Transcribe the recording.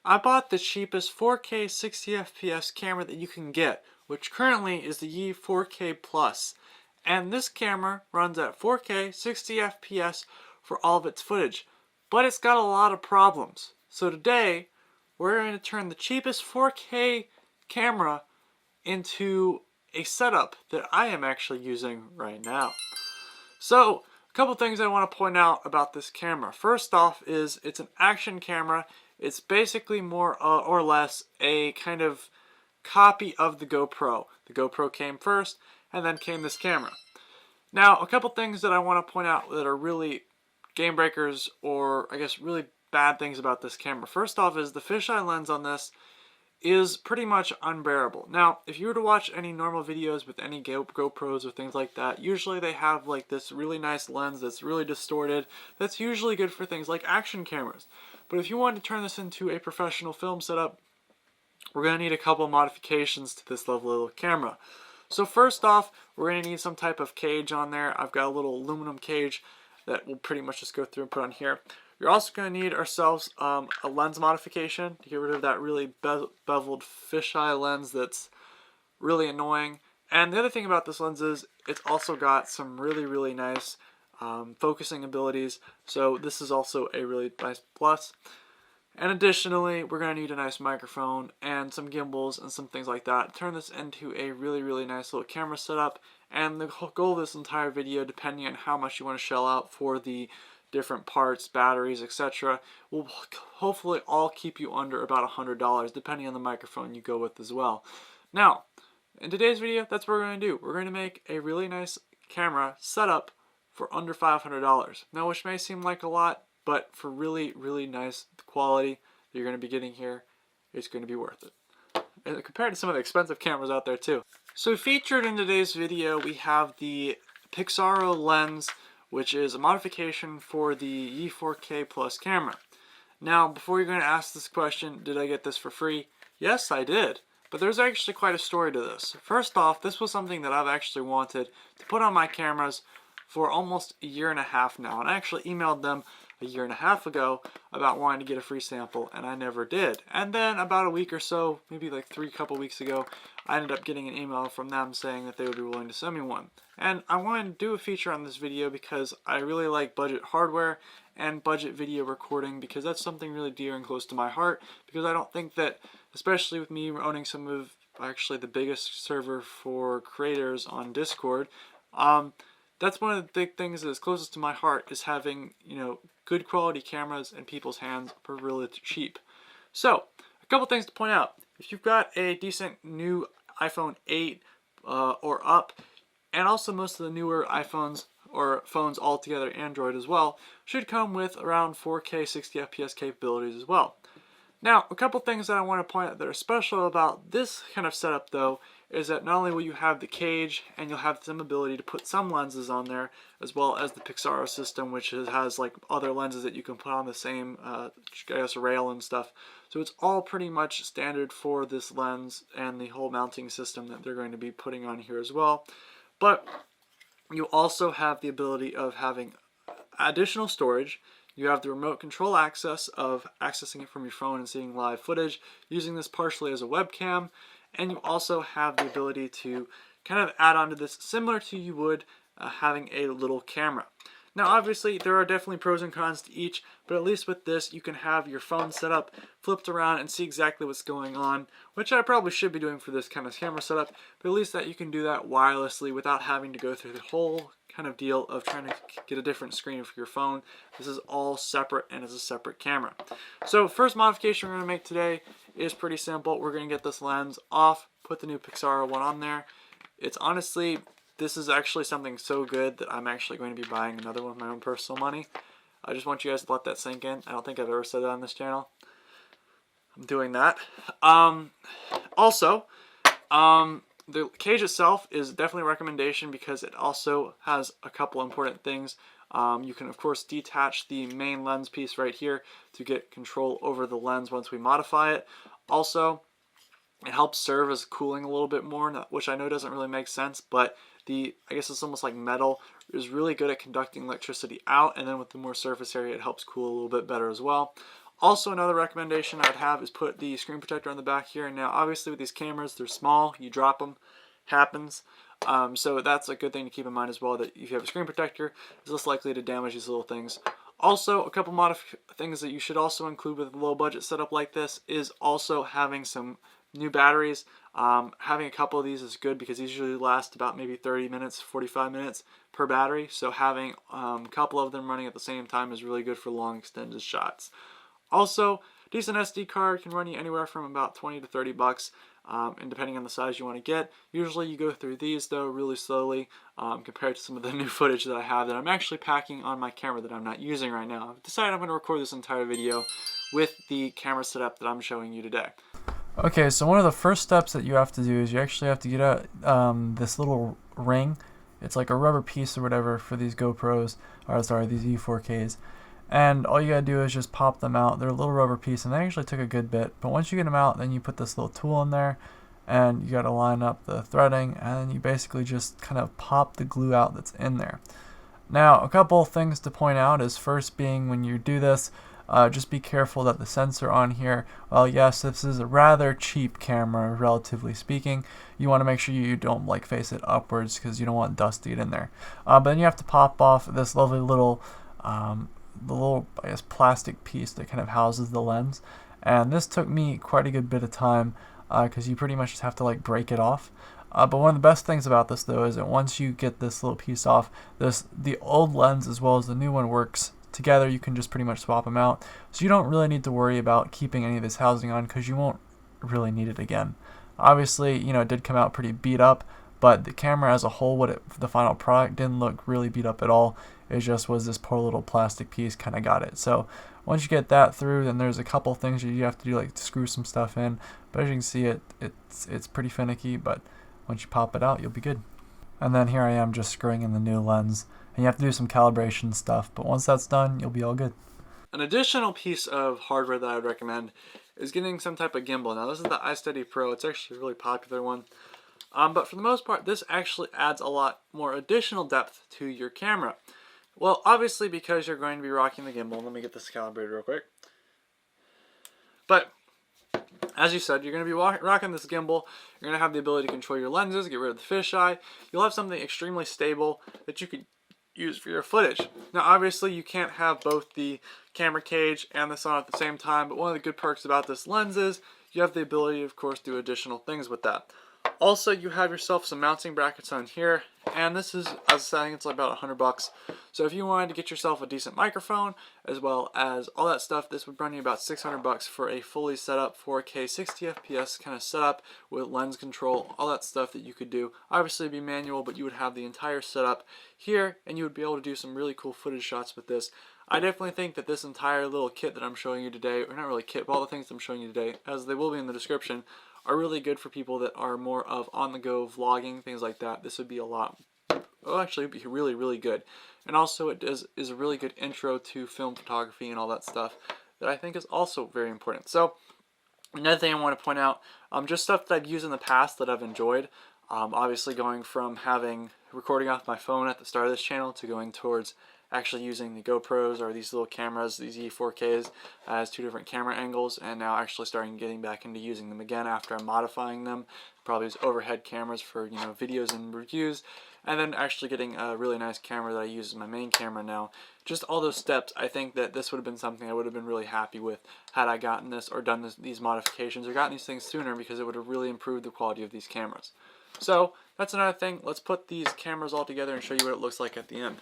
I bought the cheapest 4K 60 FPS camera that you can get, which currently is the 4K Plus. And this camera runs at 4K 60 FPS for all of its footage, but it's got a lot of problems. So today, we're going to turn the cheapest 4K camera into a setup that I am actually using right now. So, a couple things I want to point out about this camera. First off is it's an action camera. It's basically more or less a kind of copy of the GoPro. The GoPro came first, and then came this camera. Now, a couple things that I want to point out that are really game breakers, or I guess really bad things about this camera. First off is the fisheye lens on this is pretty much unbearable. Now, if you were to watch any normal videos with any GoPros or things like that, usually they have like this really nice lens that's really distorted. That's usually good for things like action cameras. But if you want to turn this into a professional film setup, we're going to need a couple modifications to this lovely little camera. So first off, we're going to need some type of cage on there. I've got a little aluminum cage that we'll pretty much just go through and put on here. You're also going to need ourselves a lens modification to get rid of that really beveled fisheye lens that's really annoying. And the other thing about this lens is it's also got some really nice focusing abilities. So this is also a really nice plus. And additionally, we're going to need a nice microphone and some gimbals and some things like that. Turn this into a really nice little camera setup. And the goal of this entire video, depending on how much you want to shell out for the different parts, batteries, etc., will hopefully all keep you under about $100, depending on the microphone you go with as well. Now, in today's video, that's what we're going to do. We're going to make a really nice camera setup for under $500. Now, which may seem like a lot, but for really nice quality that you're going to be getting here, it's going to be worth it. And compared to some of the expensive cameras out there too. So featured in today's video, we have the Pixaero lens, which is a modification for the 4K Plus camera. Now, before you're going to ask this question, did I get this for free? Yes, I did. But there's actually quite a story to this. First off, this was something that I've actually wanted to put on my cameras for almost a year and a half now. And I actually emailed them a year and a half ago about wanting to get a free sample, and I never did. And then about a week or so, maybe like couple weeks ago, I ended up getting an email from them saying that they would be willing to send me one. And I wanted to do a feature on this video because I really like budget hardware and budget video recording, because that's something really dear and close to my heart, because I don't think that, especially with me owning some of actually the biggest server for creators on Discord, that's one of the big things that is closest to my heart, is having, you know, good quality cameras in people's hands for really cheap. So, a couple things to point out. If you've got a decent new iPhone 8 or up, and also most of the newer iPhones or phones altogether, Android as well, should come with around 4K 60 FPS capabilities as well. Now, a couple things that I want to point out that are special about this kind of setup though, is that not only will you have the cage, and you'll have some ability to put some lenses on there, as well as the Pixaero system, which has like other lenses that you can put on the same, I guess, rail and stuff. So it's all pretty much standard for this lens and the whole mounting system that they're going to be putting on here as well. But you also have the ability of having additional storage. You have the remote control access of accessing it from your phone and seeing live footage, using this partially as a webcam, and you also have the ability to kind of add on to this similar to you would having a little camera. Now obviously there are definitely pros and cons to each, but at least with this you can have your phone set up, flipped around, and see exactly what's going on, which I probably should be doing for this kind of camera setup, but at least that you can do that wirelessly without having to go through the whole kind of deal of trying to get a different screen for your phone. This is all separate and is a separate camera. So first modification we're going to make today is pretty simple. We're going to get this lens off, put the new Pixaero one on there. It's honestly, this is actually something so good that I'm actually going to be buying another one with my own personal money. I just want you guys to let that sink in. I don't think I've ever said that on this channel. I'm doing that. Also, the cage itself is definitely a recommendation because it also has a couple important things. You can of course detach the main lens piece right here to get control over the lens once we modify it. Also, it helps serve as cooling a little bit more, which I know doesn't really make sense, but I guess it's almost like metal, is really good at conducting electricity out, and then with the more surface area it helps cool a little bit better as well. Also, another recommendation I'd have is put the screen protector on the back here. Now, obviously with these cameras, they're small, you drop them, happens. So that's a good thing to keep in mind as well, that if you have a screen protector, it's less likely to damage these little things. Also, a couple things that you should also include with a low budget setup like this is also having some new batteries. Having a couple of these is good because these usually last about maybe 30 minutes, 45 minutes per battery. So having a couple of them running at the same time is really good for long extended shots. Also, decent SD card can run you anywhere from about 20 to 30 bucks, and depending on the size you want to get. Usually you go through these though really slowly compared to some of the new footage that I have that I'm actually packing on my camera that I'm not using right now. I've decided I'm going to record this entire video with the camera setup that I'm showing you today. Okay, so one of the first steps that you have to do is you actually have to get out this little ring. It's like a rubber piece or whatever for these GoPros, or sorry, these E4Ks. And all you gotta do is just pop them out. They're a little rubber piece, and they actually took a good bit. But once you get them out, then you put this little tool in there, and you gotta line up the threading, and then you basically just kind of pop the glue out that's in there. Now, a couple things to point out is first being when you do this, just be careful that the sensor on here, well, yes, this is a rather cheap camera, relatively speaking. You want to make sure you don't like face it upwards because you don't want dust to get in there. But then you have to pop off this lovely little I guess plastic piece that kind of houses the lens, and this took me quite a good bit of time because you pretty much just have to like break it off. But one of the best things about this though is that once you get this little piece off, the old lens as well as the new one works together. You can just pretty much swap them out, so you don't really need to worry about keeping any of this housing on because you won't really need it again. Obviously, you know, it did come out pretty beat up, but the camera as a whole, the final product didn't look really beat up at all. It just was this poor little plastic piece kind of got it. So once you get that through, then there's a couple things you have to do, like to screw some stuff in. But as you can see, it's pretty finicky, but once you pop it out, you'll be good. And then here I am just screwing in the new lens. And you have to do some calibration stuff, but once that's done, you'll be all good. An additional piece of hardware that I would recommend is getting some type of gimbal. Now this is the iSteady Pro. It's actually a really popular one. But for the most part, this actually adds a lot more additional depth to your camera. Well, obviously because you're going to be rocking the gimbal. Let me get this calibrated real quick. But as you said, you're going to be rocking this gimbal. You're going to have the ability to control your lenses, get rid of the fisheye. You'll have something extremely stable that you could use for your footage. Now obviously you can't have both the camera cage and this on at the same time, but one of the good perks about this lens is you have the ability, of course, to do additional things with that. Also, you have yourself some mounting brackets on here, and this is, as I was saying, it's about 100 bucks. So if you wanted to get yourself a decent microphone, as well as all that stuff, this would run you about 600 bucks for a fully set up 4K 60 FPS kind of setup with lens control, all that stuff that you could do. Obviously it'd be manual, but you would have the entire setup here, and you would be able to do some really cool footage shots with this. I definitely think that this entire little kit that I'm showing you today, or not really kit, but all the things I'm showing you today, as they will be in the description, are really good for people that are more of on-the-go vlogging, things like that. This would be a lot, well, actually it'd be really, really good. And also it is a really good intro to film photography and all that stuff that I think is also very important. So another thing I want to point out, just stuff that I've used in the past that I've enjoyed. Obviously going from recording off my phone at the start of this channel to going towards actually using the GoPros or these little cameras, these E4Ks, as two different camera angles, and now actually getting back into using them again after I'm modifying them, probably as overhead cameras for, you know, videos and reviews, and then actually getting a really nice camera that I use as my main camera now. Just all those steps, I think that this would have been something I would have been really happy with had I gotten this or done these modifications or gotten these things sooner, because it would have really improved the quality of these cameras. So that's another thing. Let's put these cameras all together and show you what it looks like at the end.